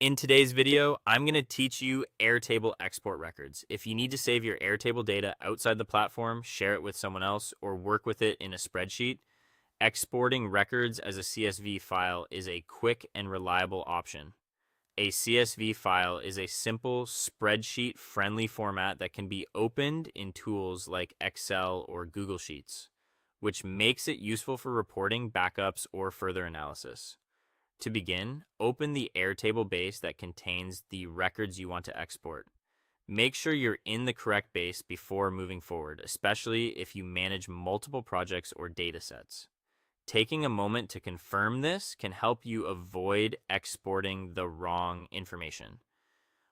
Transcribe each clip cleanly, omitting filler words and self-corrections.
In today's video, I'm going to teach you Airtable export records. If you need to save your Airtable data outside the platform, share it with someone else, or work with it in a spreadsheet, exporting records as a CSV file is a quick and reliable option. A CSV file is a simple spreadsheet-friendly format that can be opened in tools like Excel or Google Sheets, which makes it useful for reporting, backups, or further analysis. To begin, open the Airtable base that contains the records you want to export. Make sure you're in the correct base before moving forward, especially if you manage multiple projects or data sets. Taking a moment to confirm this can help you avoid exporting the wrong information.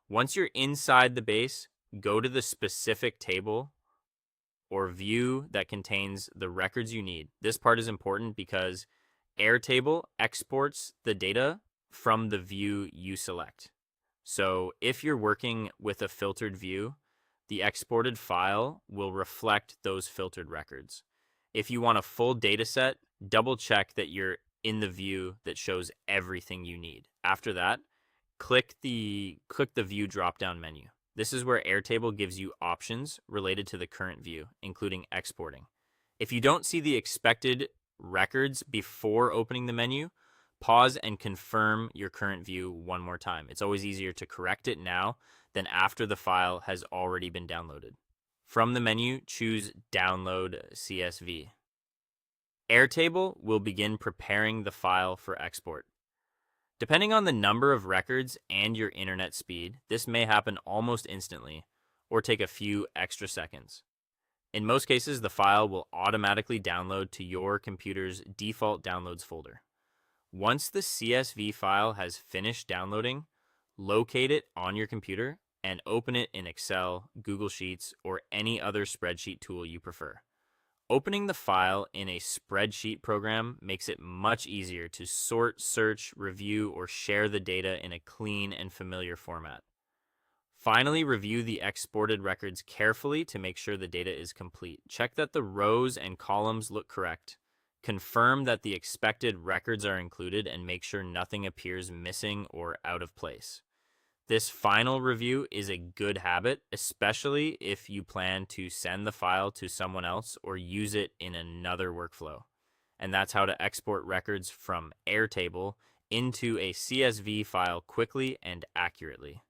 Once you're inside the base, go to the specific table or view that contains the records you need. This part is important because Airtable exports the data from the view you select. So if you're working with a filtered view, the exported file will reflect those filtered records. If you want a full data set, double check that you're in the view that shows everything you need. After that, click the view drop-down menu. This is where Airtable gives you options related to the current view, including exporting. If you don't see the expected records before opening the menu, pause and confirm your current view one more time. It's always easier to correct it now than after the file has already been downloaded. From the menu, choose Download CSV. Airtable will begin preparing the file for export. Depending on the number of records and your internet speed, this may happen almost instantly or take a few extra seconds. In most cases, the file will automatically download to your computer's default downloads folder. Once the CSV file has finished downloading, locate it on your computer and open it in Excel, Google Sheets, or any other spreadsheet tool you prefer. Opening the file in a spreadsheet program makes it much easier to sort, search, review, or share the data in a clean and familiar format. Finally, review the exported records carefully to make sure the data is complete. Check that the rows and columns look correct. Confirm that the expected records are included and make sure nothing appears missing or out of place. This final review is a good habit, especially if you plan to send the file to someone else or use it in another workflow. And that's how to export records from Airtable into a CSV file quickly and accurately.